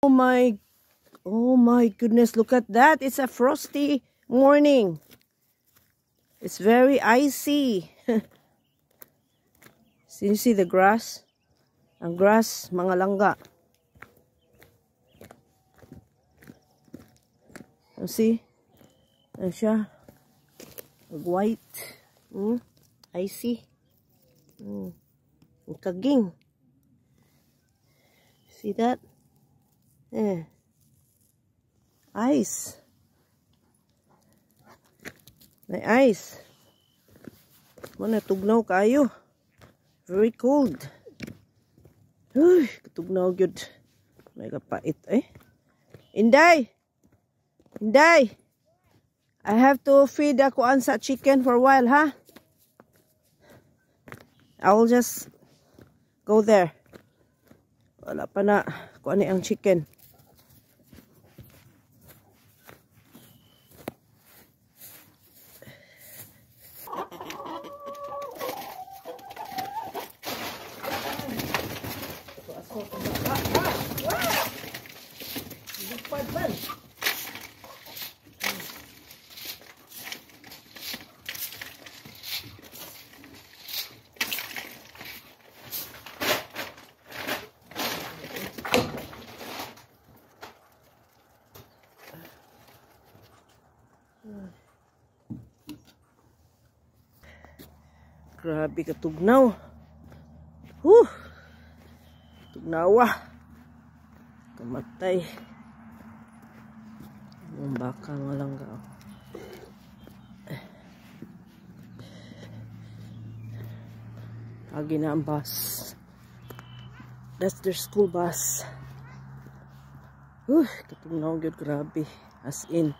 Oh my goodness, look at that. It's a frosty morning. It's very icy. So you see the grass? Ang grass, mga langga. You see? Ano siya? White. Icy. Ang kaging. See that? Ice. May ice. Mana tugnaw kayo. Very cold. Uy, katugnaw gyud. May kapait Inday. Inday. I have to feed ako sa chicken for a while, ha? I will just go there. Wala pa na kuan ang chicken. Grabe katugnaw. Tugnawa. Kamatay. Ang baka nga lang ka. Agi na ang bus. That's their school bus. Katugnaw yun, grabe. As in.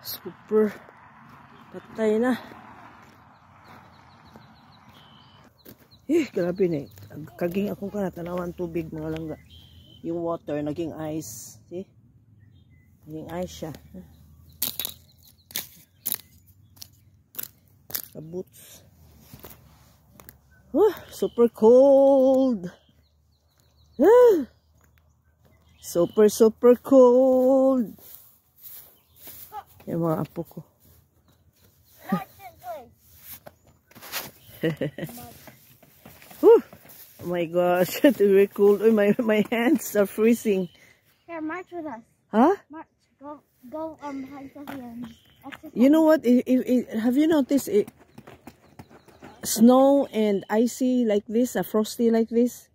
Super patay na. Grabe na kaging akong kanatanawan tubig mga langga. Yung water naging ice. See? Naging ice siya. The boots. Super cold. Super cold. Yung mga apo ko. Oh my gosh, it's very cold. Oh, my hands are freezing. Here, march with us. Huh? March. Go behind Sophie and exercise. You know what? Have you noticed it? Snow and icy like this, frosty like this.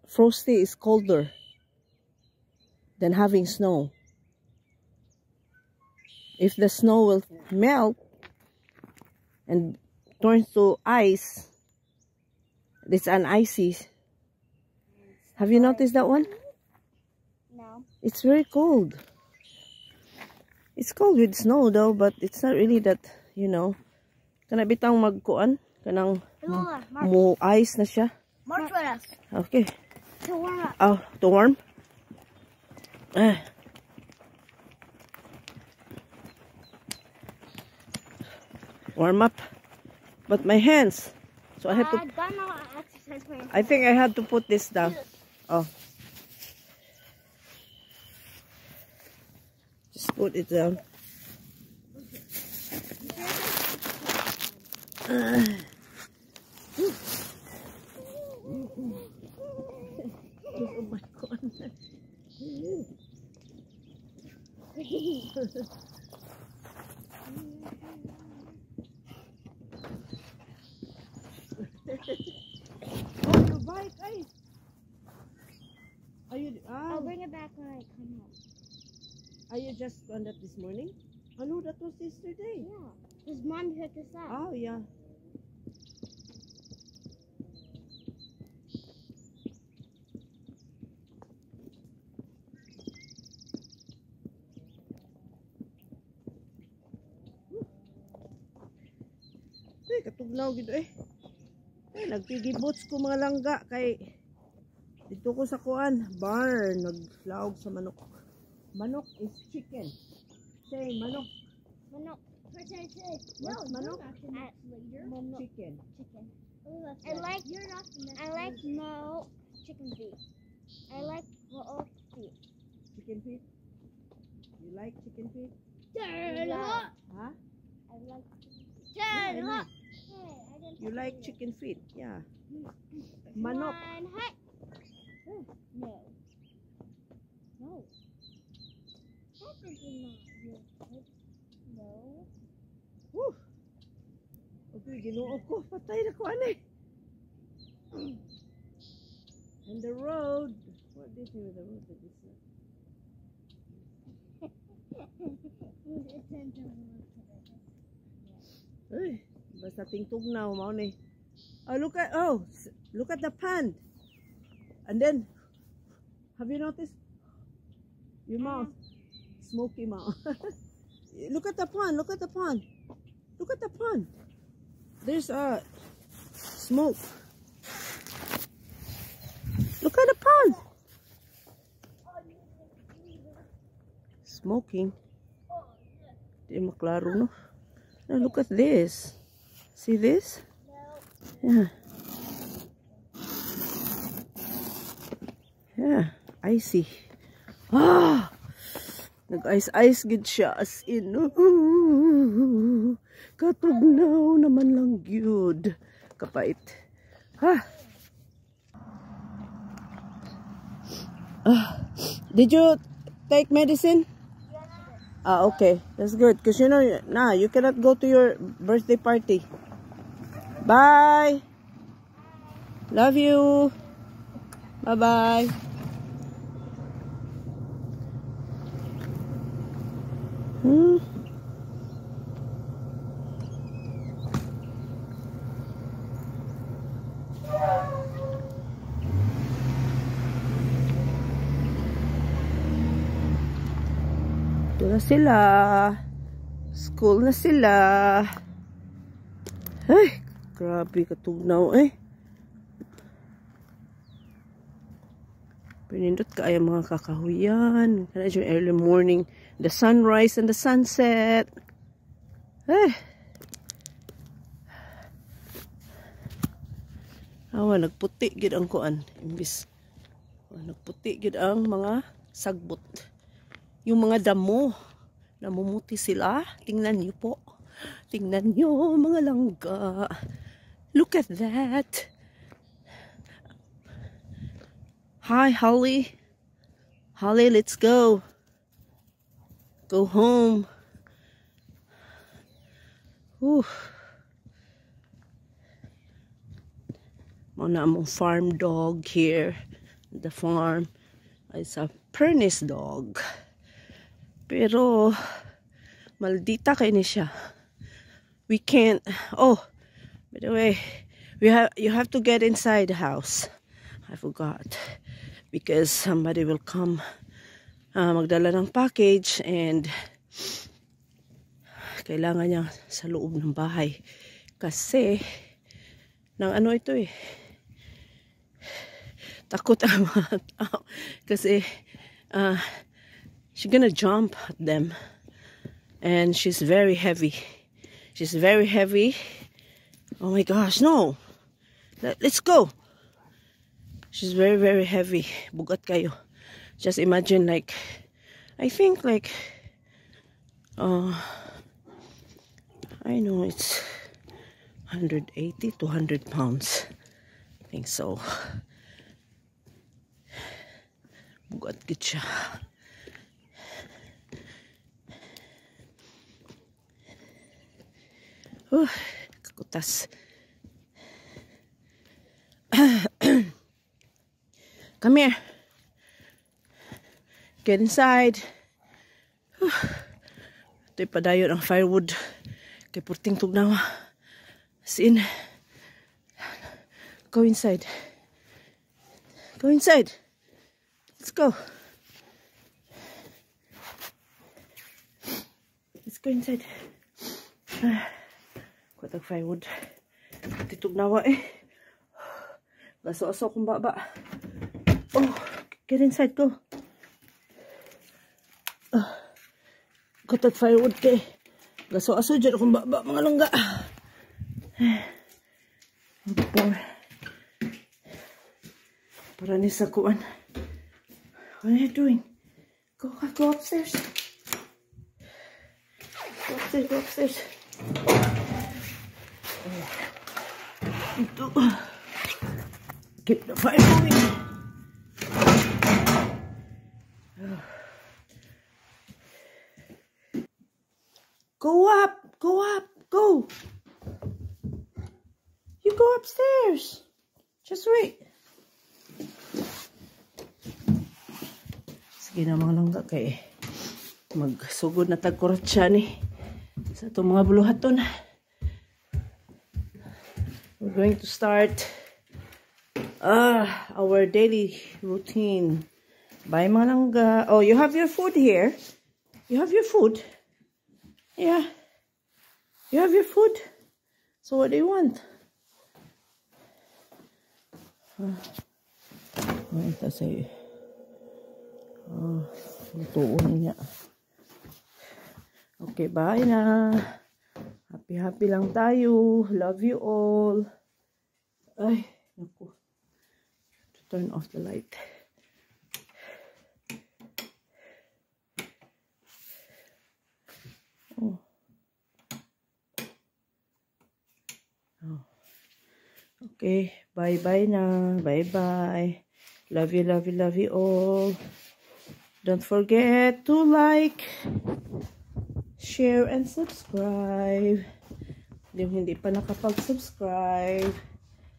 Frosty is colder than having snow. If the snow will melt and turn to ice, it's an icy. Have you noticed that one? No. It's very cold. It's cold with snow though, but it's not really that, you know. Kana bitang magkuan, kanang mo ice na siya. March with us. Okay. To warm up. Oh, to warm? Warm up, but my hands, so I have to. Exercise for I think I had to put this down. Oh, just put it down. Oh my God. Oh, your bike, Are you? I'll bring it back when I come home. Are you just on that this morning? Oh no, that was yesterday. Yeah, his mom picked us up. Oh yeah. Katugnaw gid nagtigibots ko mga langga kay Dito ko sa kuan, barn, naglaog sa manok. Manok is chicken. Say manok. Manok. What's manok? Later. Chicken. Chicken. I like no chicken feet. I like no feet. Chicken feet? You like chicken feet? Yeah. Huh? I like Yeah, I like. Hey, I didn't You like chicken feet? Yeah. Manok. One, hey. No. No. Definitely not. No. Woo! Okay, ginoo ko. Patay na ko, ano eh. And the road. What is it with the road? That is not. Ay, basta tingtugnaw, mao ni. Oh, look at the pond. And then, have you noticed your mouth? Smoky mouth. Look at the pond. Look at the pond. Look at the pond. There's smoke. Look at the pond. Smoking. Di maklaro, no? Now look at this. See this? Yeah. Yeah, icy. Ah! Nag-ice-ice gid siya as in. Katugnaw naman lang gyud. Kapait. Ha? Did you take medicine? Ah, okay. That's good. Because you know, nah, you cannot go to your birthday party. Bye. Love you. Bye-bye. Ito na sila. School na sila. Ay, grabe katugnaw eh. Pinindot ka ay mga kakahuyan. Kana yung early morning. The sunrise and the sunset. Eh. Awa, nagputi gid ang kuan. Imbis. Nagputi gid ang mga sagbot. Yung mga damo. Namumuti sila. Tingnan niyo po. Tingnan niyo mga langga. Look at that. Hi, Holly. Holly, let's go. Go home. Whew. Muna among farm dog here. The farm is a Pyrenees dog. Pero maldita kayo ni siya. We can't. Oh, by the way, you have to get inside the house. I forgot because somebody will come magdala ng package and kailangan niya sa loob ng bahay kasi ng ano ito eh. Takot ang mga tao kasi she's gonna jump at them and she's very heavy. She's very heavy. Oh my gosh, no. Let's go. She's very, very heavy. Bugat kayo. Just imagine like, I think like, I know it's 180 to 100 pounds. I think so. Bugat gid siya. Kakutas. Come here. Get inside. Ito'y padayon ang firewood. Kay purting tugnawa. As in. Go inside. Go inside. Let's go. Let's go inside. Kuwatag firewood. Titugnawa eh. Gaso-aso kong baba. Oh, get inside, go. Got that firewood kay. Gaso-aso dyan akong baba mga langga. Para ni sa kuan. What are you doing? Go upstairs. Go upstairs. Ito. Keep the fire going. Go up. Go. You go upstairs. Just wait. Sige na mga langga kay magsugod na tagkurat siya ni sa itong mga buluhaton. We're going to start our daily routine. Bye mga langga. Oh, you have your food here. You have your food. Yeah. You have your food. So what do you want? Ito sa'yo. Lutuon niya. Okay, bye na. Happy lang tayo. Love you all. Ay, naku. To turn off the light. Okay, bye-bye na. Bye-bye. Love you all. Don't forget to like, share, and subscribe. Yung hindi pa nakapag-subscribe.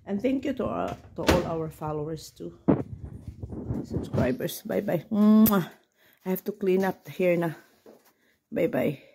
And thank you to all our followers too. Subscribers. Bye-bye. I have to clean up here na. Bye-bye.